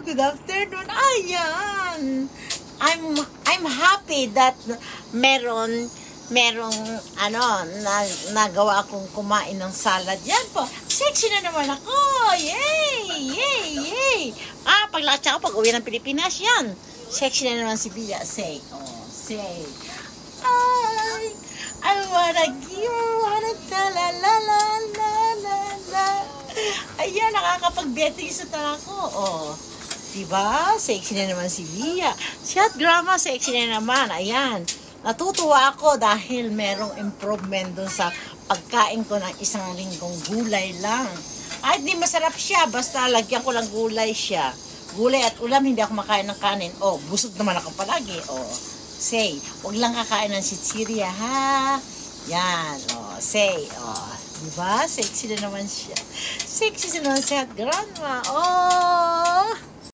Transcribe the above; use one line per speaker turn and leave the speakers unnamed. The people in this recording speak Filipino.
Good afternoon. Ayan. I'm happy that merong nagawa akong kumain ng salad. Yan po. Sexy na naman ako. Yay! Yay! Yay! Paglatsa ako pag uwi ng Pilipinas, yan. Sexy na naman si Bia. Say. Oh, say. I wanna give, wanna ta-la-la-la-la-la-la. Ayan, nakakapag-betting sa tala ko. Oh. Diba? Sexy na naman si Bia. Si Hot Grandma, sexy na naman. Ayan. Natutuwa ako dahil merong improvement dun sa pagkain ko ng isang linggong gulay lang. Kahit di masarap siya, basta lagyan ko lang gulay siya. Gulay at ulam, hindi ako makain ng kanin. Oh, busog naman ako palagi. Oh, say, wag lang kakain ng sitsirya, ha? Yan, oh, say, oh. Diba? Sexy na naman siya. Sexy na naman si Hot Grandma. Oh!